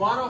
12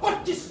25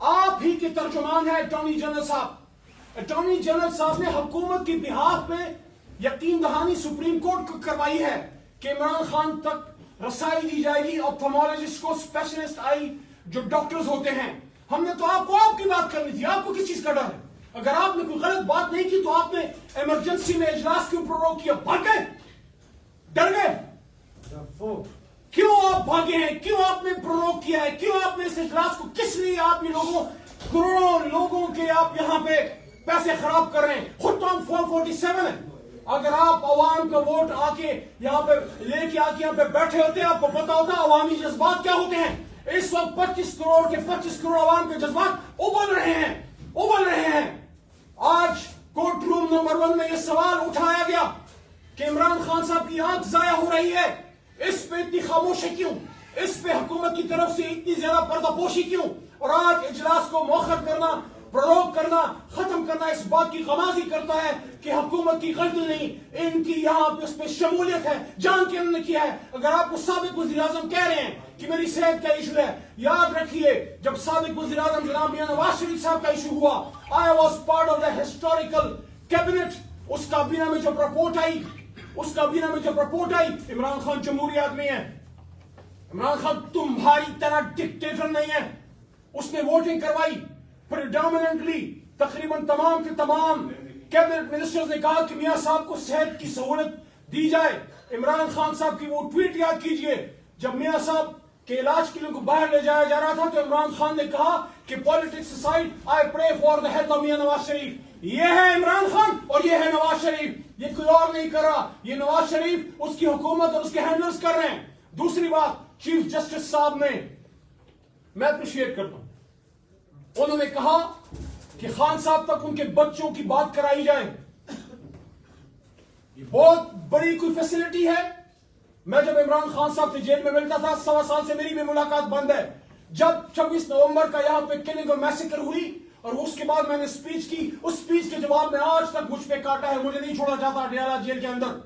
آپ ہی کے ترجمان ہیں اٹارنی جنرل صاحب. اٹارنی جنرل صاحب نے حکومت کی بہاف میں یقین دہانی سپریم کورٹ کو کروائی ہے کہ عمران خان تک رسائی دی جائے گی آپتھالمولوجسٹ کو, اسپیشلسٹ آئی جو ڈاکٹرز ہوتے ہیں. ہم نے تو آپ کو آپ کی بات کرنی تھی, آپ کو کس چیز کا ڈر ہے؟ اگر آپ نے کوئی غلط بات نہیں کی تو آپ نے ایمرجنسی میں اجلاس کیوں پروک کیا؟ بھاگ گئے, ڈر گئے. کیوں آپ بھاگے ہیں؟ کیوں آپ نے پروک کیا ہے؟ کیوں آپ نے اس اجلاس کو, کس لیے آپ یہ لوگوں, کروڑوں لوگوں کے آپ یہاں پہ پیسے خراب کر رہے ہیں؟ خود تو ہم 447 ہیں. اگر آپ عوام کا ووٹ آ کے یہاں پہ لے کے آ کے یہاں پہ بیٹھے ہوتے, آپ کو پتا ہوتا عوامی جذبات کیا ہوتے ہیں. اس وقت 25 کروڑ کے 25 کروڑ عوام کے جذبات ابل رہے ہیں, ابل رہے ہیں. آج کورٹ روم نمبر 1 میں یہ سوال اٹھایا گیا کہ عمران خان صاحب کی آنکھ ضائع ہو رہی ہے, اس پہ اتنی خاموشی کیوں؟ اس پہ حکومت کی طرف سے اتنی زیادہ پردہ پوشی کیوں؟ اور آج اجلاس کو مؤخر کرنا, پروگ کرنا, ختم کرنا اس بات کی غمازی کرتا ہے کہ حکومت کی غلطی نہیں, ان کی یہاں پہ اس پہ شمولیت ہے, جان کے انہوں نے کیا ہے. اگر آپ کو سابق وزیر اعظم کہہ رہے ہیں کہ میری صحت کا ایشو ہے, یاد رکھیے جب سابق وزیر اعظم جناب میاں نواز شریف صاحب کا ایشو ہوا, I was part of the historical cabinet. اس کابینہ میں جب رپورٹ آئی, اس کابینہ میں جب رپورٹ آئی, عمران خان جمہوری آدمی ہے, عمران خان تمہاری طرح ڈکٹیٹر نہیں ہے. اس نے ووٹنگ کروائی, پریڈومیننٹلی تقریباً تمام کے تمام کیبنٹ منسٹرز نے کہا کہ میاں صاحب کو صحت کی سہولت دی جائے. عمران خان صاحب کی وہ ٹویٹ یاد کیجئے, جب میاں صاحب کے علاج کے لیے ان کو باہر لے جایا جا رہا تھا تو عمران خان نے کہا کہ politics aside, I pray for the health of Mian Nawaz Sharif. یہ ہے عمران خان اور یہ ہے نواز شریف, یہ کوئی اور نہیں کر رہا, یہ نواز شریف اس کی حکومت اور اس کے ہینڈلرز کر رہے ہیں. دوسری بات, چیف جسٹس صاحب نے, میں اپریشیٹ کرتا ہوں, انہوں نے کہا کہ خان صاحب تک ان کے بچوں کی بات کرائی جائے. یہ بہت بڑی کوئی فیسلٹی ہے. میں جب عمران خان صاحب سے جیل میں ملتا تھا, 1.25 سال سے میری بھی ملاقات بند ہے. جب 26 نومبر کا یہاں پہ کلنگ اور میسیکر ہوئی اور اس کے بعد میں نے سپیچ کی, اس سپیچ کے جواب میں آج تک مجھ پہ کاٹا ہے, مجھے نہیں چھوڑا جاتا ڈیالہ جیل کے اندر.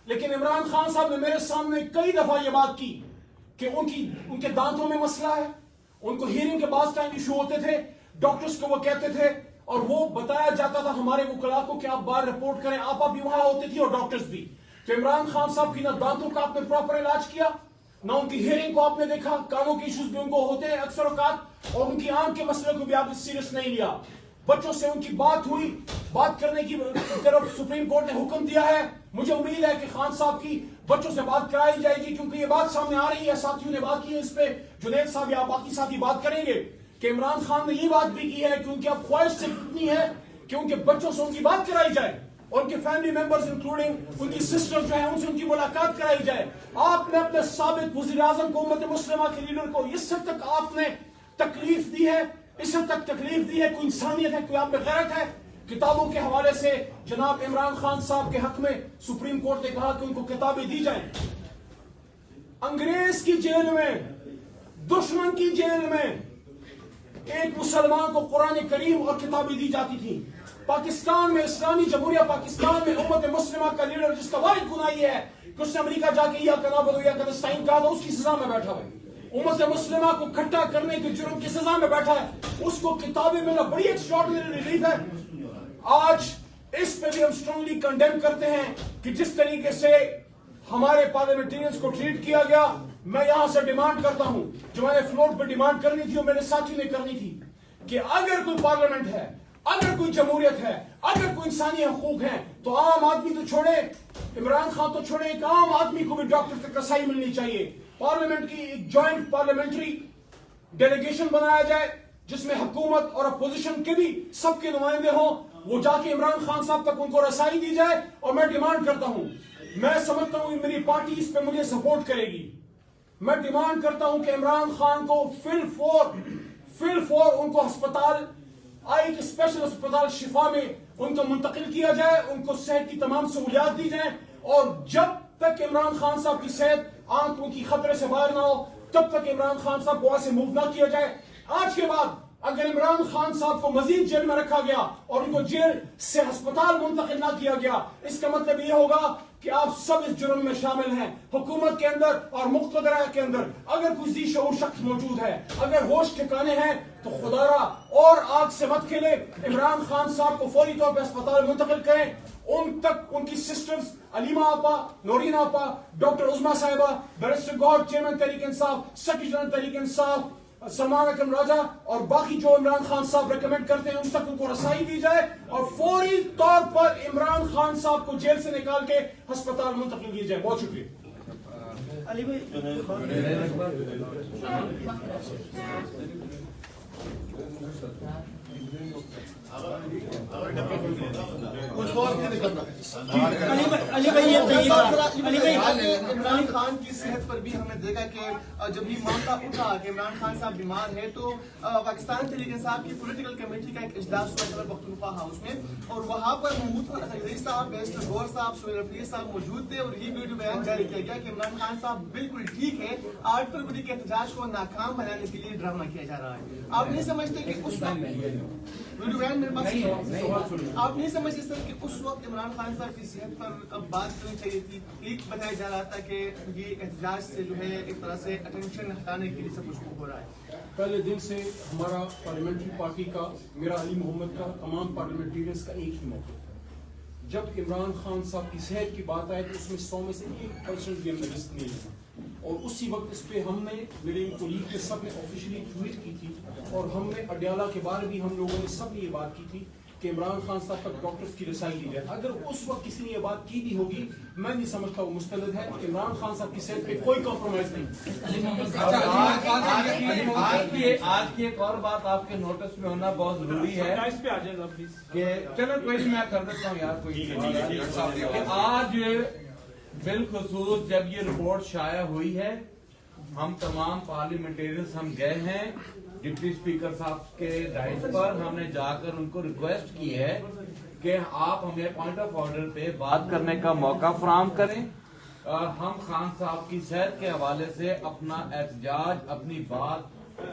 لیکن عمران خان صاحب نے میرے سامنے کئی دفعہ یہ بات کی کہ ان کے دانتوں میں مسئلہ ہے, ان کو ہیرنگ کے بعض ٹائم ایشو ہوتے تھے, ڈاکٹرز کو وہ کہتے تھے اور وہ بتایا جاتا تھا ہمارے وکلاء کو کہ آپ باہر رپورٹ کریں. آپ بھی وہاں ہوتے تھی اور ڈاکٹرز بھی. تو عمران خان صاحب کی نہ دانتوں کا آپ نے پراپر علاج کیا, نہ ان کی ہیرنگ کو آپ نے دیکھا, کانوں کے ایشوز بھی ان کو ہوتے ہیں اکثر اوقات, اور ان کی آنکھ کے مسئلے کو بھی آپ نے سیریس نہیں لیا. بچوں سے ان کی بات ہوئی, بات کرنے کی طرف سپریم کورٹ نے حکم دیا ہے. مجھے امید ہے کہ خان صاحب کی بچوں سے بات کرائی جائے گی, کیونکہ یہ بات سامنے آ رہی ہے, ساتھیوں نے بات کی ہے اس پہ, جنید صاحب یا باقی ساتھی بات کریں گے کہ عمران خان نے یہ بات بھی کی ہے کہ ان کی اب خواہش سے اتنی ہے کہ ان کے بچوں سے ان کی بات کرائی جائے, اور ان کے فیملی ممبرز انکلوڈنگ ان کی سسٹر جو ہیں ان سے ان کی ملاقات کرائی جائے. آپ نے اپنے سابق وزیر اعظم کو, امت مسلمہ کے لیڈر کو اس حد تک آپ نے تکلیف دی ہے, اس حد تک تکلیف دی ہے, کوئی انسانیت ہے, کوئی آپ میں غیرت ہے. کتابوں کے حوالے سے جناب عمران خان صاحب کے حق میں سپریم کورٹ نے کہا کہ ان کو کتابیں دی جائیں. انگریز کی جیل میں, دشمن کی جیل میں ایک مسلمان کو قرآن کریم اور کتابیں دی جاتی تھی. پاکستان میں, اسلامی جمہوریہ پاکستان میں امت مسلمہ کا لیڈر جس کا واحد گناہ یہ ہے کہ اس نے امریکہ جا کے یا نعبد و ایاک نستعین کہا تھا, اس کی سزا میں بیٹھا ہے. امت مسلمہ کو کھٹا کرنے کے جرم کی سزا میں بیٹھا ہے, اس کو کتابیں ملنا بڑی ایکسٹراڈنری ریلیف ہے. آج اس پہ بھی ہم اسٹرانگلی کنڈیم کرتے ہیں کہ جس طریقے سے ہمارے پارلیمنٹرینز کو ٹریٹ کیا گیا. میں یہاں سے ڈیمانڈ کرتا ہوں, جو میں نے فلور پہ ڈیمانڈ کرنی تھی اور میرے ساتھی نے کرنی تھی, کہ اگر کوئی پارلیمنٹ ہے, اگر کوئی جمہوریت ہے, اگر کوئی انسانی حقوق ہیں, تو عام آدمی تو چھوڑے, عمران خان تو چھوڑے, ایک عام آدمی کو بھی ڈاکٹر تک رسائی ملنی چاہیے. پارلیمنٹ کی ایک جوائنٹ پارلیمنٹری ڈیلیگیشن بنایا جائے جس میں حکومت اور اپوزیشن کے بھی سب کے نمائندے ہوں, وہ جا کے عمران خان صاحب تک ان کو رسائی دی جائے. اور میں ڈیمانڈ کرتا ہوں, میں سمجھتا ہوں میری پارٹی اس پہ مجھے سپورٹ کرے گی, میں ڈیمانڈ کرتا ہوں کہ عمران خان کو فل فور ان کو ہسپتال, ایک اسپیشل ہسپتال شفا میں ان کو منتقل کیا جائے, ان کو صحت کی تمام سہولیات دی جائیں, اور جب تک عمران خان صاحب کی صحت آنکھوں کی خطرے سے باہر نہ ہو تب تک عمران خان صاحب کو وہاں سے موو نہ کیا جائے. آج کے بعد اگر عمران خان صاحب کو مزید جیل میں رکھا گیا اور ان کو جیل سے ہسپتال منتقل نہ کیا گیا، اس کا مطلب یہ ہوگا کہ آپ سب اس جرم میں شامل ہیں، حکومت کے اندر اور مقتدرہ کے اندر۔ اگر کوئی ذی شعور شخص موجود ہے، اگر ہوش ٹھکانے ہیں، تو خدا را اور آگ سے مت کھلے، عمران خان صاحب کو فوری طور پہ اسپتال منتقل کریں۔ ان تک ان کی سسٹرز علیمہ آپا، نورین آپا، ڈاکٹر عظمیٰ صاحبہ، barrister good chairman Tehreek Insaf, secretary general Tehreek Insaf Salman اکرم راجہ اور باقی جو عمران خان صاحب ریکمینڈ کرتے ہیں ان تک ان کو رسائی دی جائے اور فوری طور پر عمران خان صاحب کو جیل سے نکال کے ہسپتال منتقل کیا جائے۔ بہت شکریہ۔ علی بھائی عمران خان کی صحت پر بھی ہم نے دیکھا کہ جب یہ معاملہ اٹھا کہ عمران خان صاحب بیمار ہے تو پاکستان تحریک انصاف کی پولیٹیکل کمیٹی کا ایک اجلاس ہوا خیبر پختونخوا ہاؤس میں، اور وہاں پر محمود رئیس صاحب، بیرسٹر غور صاحب، سہیل رفیع صاحب موجود تھے، اور یہ ویڈیو بیان جاری کیا گیا کہ عمران خان صاحب بالکل ٹھیک ہے، 8 فروری کے احتجاج کو ناکام بنانے کے لیے ڈرامہ کیا جا رہا ہے۔ آپ نہیں سمجھتے کہ اس وقت ویڈیو بیان میرے پاس آپ نہیں سمجھتے سر کہ اس وقت عمران خان صاحب کی صحت پر بات کرنی چاہیے تھی؟ ایک بتایا جا رہا تھا کہ یہ احتجاج سے جو ہے ایک طرح سے اٹینشن ہٹانے کے لیے سب کچھ ہو رہا ہے۔ پہلے دن سے ہمارا پارلیمنٹری پارٹی کا، میرا علی محمد کا، تمام پارلیمنٹریئنز کا ایک ہی موقف ہے، جب عمران خان صاحب کی صحت کی بات آئے تو اس میں 100 میں سے 1% بھی ہم نے رسک نہیں لیا، اور اسی وقت اس پہ ہم نے، میرے کولیگ کے سب نے آفیشلی ٹویٹ کی تھی، اور ہم نے اڈیالہ کے بارے بھی ہم لوگوں نے سب نے یہ بات کی تھی کہ عمران خان صاحب تک ڈاکٹرز کی رسائی دی جائے۔ اگر اس وقت کسی نے یہ بات کی بھی ہوگی، میں نہیں سمجھتا وہ مستند ہے۔ عمران خان صاحب کی صحت پہ کوئی کمپرومائز نہیں۔ آج کی ایک اور بات آپ کے نوٹس میں ہونا بہت ضروری ہے کہ چلو کوئی میں کر دیتا ہوں یار، کوئی کہ آج بالخصوص جب یہ رپورٹ شائع ہوئی ہے، ہم تمام پارلیمنٹیرینز ہم گئے ہیں ڈپٹی اسپیکر صاحب کے ڈائٹ پر، ہم نے جا کر ان کو ریکویسٹ کی ہے کہ آپ ہمیں پوائنٹ آف آرڈر پہ بات کرنے کا موقع فراہم کریں۔ ہم خان صاحب کی صحت کے حوالے سے اپنا احتجاج، اپنی بات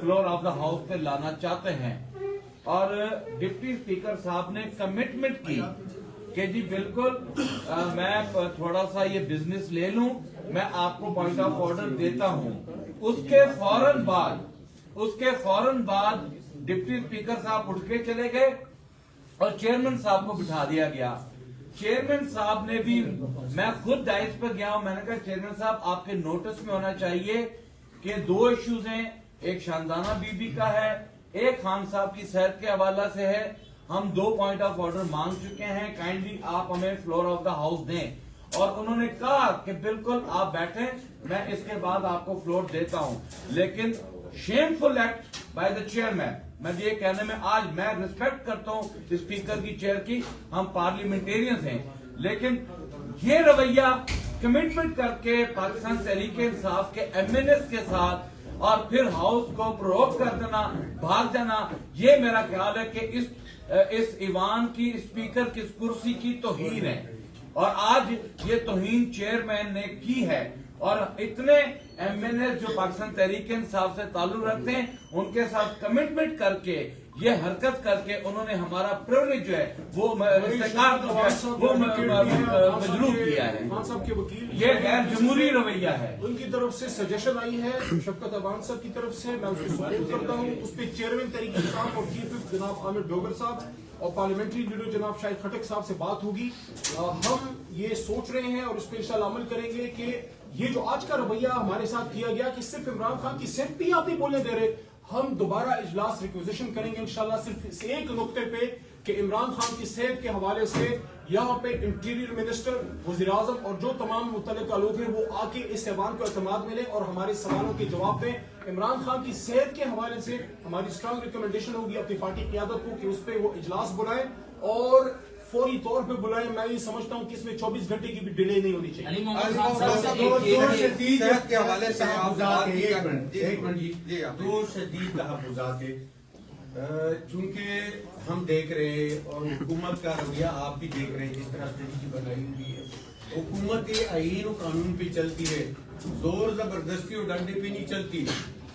فلور آف دا ہاؤس پہ لانا چاہتے ہیں، اور ڈپٹی اسپیکر صاحب نے کمٹمنٹ کی کہ جی بالکل میں تھوڑا سا یہ بزنس لے لوں، میں آپ کو پوائنٹ آف آرڈر دیتا ہوں۔ اس کے فوراً بعد ڈپٹی اسپیکر صاحب اٹھ کے چلے گئے اور چیئرمین صاحب کو بٹھا دیا گیا۔ چیئرمین صاحب نے بھی، میں خود ڈائس پر گیا ہوں، میں نے کہا چیئرمین صاحب آپ کے نوٹس میں ہونا چاہیے کہ 2 ایشوز ہیں، ایک شاندانہ بی بی کا ہے، ایک خان صاحب کی صحت کے حوالہ سے ہے، ہم 2 پوائنٹ آف آرڈر مانگ چکے ہیں، کائنڈلی آپ ہمیں فلور آف دا ہاؤس دیں۔ اور انہوں نے کہا کہ بالکل آپ بیٹھیں، میں اس کے بعد آپ کو فلور دیتا ہوں۔ لیکن shameful act by the chairman, میں یہ کہنے میں آج میں ریسپیکٹ کرتا ہوں اسپیکر کی چیئر کی، ہم پارلیمنٹیرینز ہیں، لیکن یہ رویہ کمٹمنٹ کر کے پاکستان تحریک انصاف کے ایم این ایس کے ساتھ اور پھر ہاؤس کو پرووک کر دینا، بھاگ جانا، یہ میرا خیال ہے کہ اس ایوان کی، اسپیکر کی کرسی کی توہین ہے، اور آج یہ توہین چیئرمین نے کی ہے۔ اور اتنے ایم این ایس جو پاکستان تحریک انصاف سے تعلق رکھتے ہیں، ان کے ساتھ کمٹمنٹ کر کے یہ حرکت کر کے انہوں نے ہمارا پریولیج جو ہے وہ مجروح کیا ہے۔ خان صاحب کے وکیل، یہ غیر جمہوری رویہ ہے، ان کی طرف سے سجیشن آئی ہے شفقت عوان صاحب کی طرف سے، میں اس کو سپورٹ کرتا ہوں۔ اس پہ چیئرمین تحریک انصاف اور چیف وپ جناب عامر ڈوگر صاحب اور پارلیمنٹری لیڈر جناب شاہد خٹک صاحب سے بات ہوگی۔ ہم یہ سوچ رہے ہیں اور اس پہ انشاءاللہ عمل کریں گے کہ یہ جو آج کا رویہ ہمارے ساتھ کیا گیا کہ صرف عمران خان کی صحت پہ آپ نہیں بولنے دے رہے، ہم دوبارہ اجلاس ریکویزیشن کریں گے انشاءاللہ صرف اس ایک نقطے پہ کہ عمران خان کی صحت کے حوالے سے یہاں پہ انٹیریئر منسٹر، وزیر اعظم اور جو تمام متعلقہ لوگ ہیں وہ آ کے اس ایوان کو اعتماد ملیں اور ہمارے سوالوں کے جواب دیں۔ عمران خان کی صحت کے حوالے سے ہماری اسٹرانگ ریکمنڈیشن ہوگی اپنی پارٹی قیادت کو کہ اس پہ وہ اجلاس بلائیں اور فوری طور پہ بلائیں۔ میں یہ سمجھتا ہوں کہ اس میں 24 گھنٹے کی بھی ڈیلے نہیں ہونی چاہیے۔ صحت کے حوالے سے دو شدید تحفظات ہیں، چونکہ ہم دیکھ رہے ہیں اور حکومت کا رویہ آپ بھی دیکھ رہے ہیں جس طرح اسٹریٹجی بنائی ہوئی ہے، حکومت آئین و قانون پہ چلتی ہے، زور زبردستی اور ڈنڈے پہ نہیں چلتی۔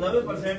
90%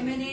MNA,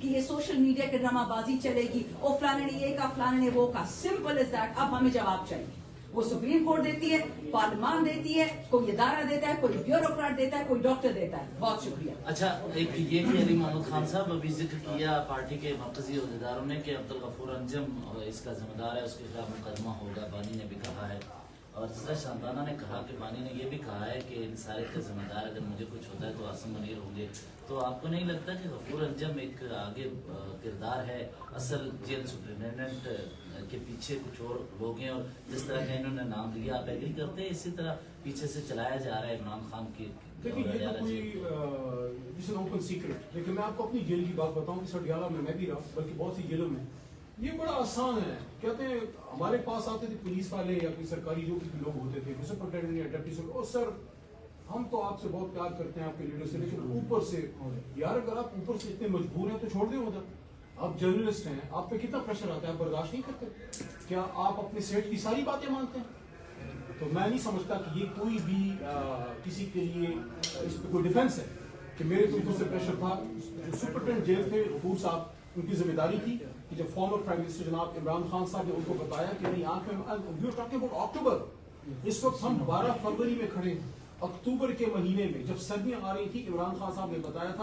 کہ یہ سوشل میڈیا کے ڈرامہ بازی چلے گی، او فلانے نے یہ کہا، فلانے نے وہ کہا. Simple is that. اب ہمیں جواب چاہیے. وہ سپریم کورٹ دیتی ہے، پارلیمان دیتی ہے، کوئی ادارہ دیتا ہے، کوئی بیوروکریٹ دیتا ہے، کوئی ڈاکٹر دیتا ہے. بہت شکریہ. اچھا، ایک یہ بھی علی محمد خان صاحب ابھی ذکر کیا پارٹی کے مرکزی عہدیداروں نے کہ عبدالغفور انجم اس کا ذمہ دار ہے، اس کے خلاف مقدمہ ہوگا. بانی نے بھی کہا ہے اور جسرا شاندانہ نے کہا کہ بانی نے یہ بھی کہا ہے کہ ان سارے کا ذمہ دار اگر مجھے کچھ ہوتا ہے تو عاصم منیر ہوں گے. تو آپ کو نہیں لگتا کہ غفور انجم ایک آگے کردار ہے، اصل جیل سپرنٹینڈنٹ کے پیچھے کچھ اور لوگ ہیں، اور جس طرح کا انہوں نے نام لیا آپ ایگری کرتے ہیں اسی طرح پیچھے سے چلایا جا رہا ہے عمران خان کی؟ دیکھیں یہ تو کوئی جس اوپن سیکرٹ، لیکن میں آپ کو اپنی جیل کی بات بتاؤں کہ سٹیالہ میں بھی رہا، بلکہ بہت سی جیلوں میں یہ بڑا آسان ہے. کہتے ہیں ہمارے پاس آتے تھے پولیس والے یا کوئی سرکاری جو لوگ ہوتے تھے، سپرنٹینڈنٹ یا ڈپٹی سپرنٹینڈنٹ، اور سر ہم تو آپ سے بہت پیار کرتے ہیں آپ کے لیڈر سے، لیکن اوپر سے یار اگر آپ اوپر سے اتنے مجبور ہیں تو چھوڑ دیں ادھر. آپ جرنلسٹ ہیں، آپ پہ کتنا پریشر آتا ہے، آپ برداشت نہیں کرتے؟ کیا آپ اپنے سیٹ کی ساری باتیں مانتے ہیں؟ تو میں نہیں سمجھتا کہ یہ کوئی بھی کسی کے لیے اس پہ کوئی ڈیفینس ہے کہ میرے کو اوپر سے پریشر تھا. جو سپرنٹینڈنٹ جیل تھے غفور صاحب، ان کی ذمہ داری تھی کہ جب فارمر پرائم منسٹر جناب عمران خان صاحب نے ان کو بتایا کہ نہیں آنکھ میں اکتوبر، اس وقت ہم 12 فروری میں کھڑے ہیں، اکتوبر کے مہینے میں جب سردیاں آ رہی تھی، عمران خان صاحب نے بتایا تھا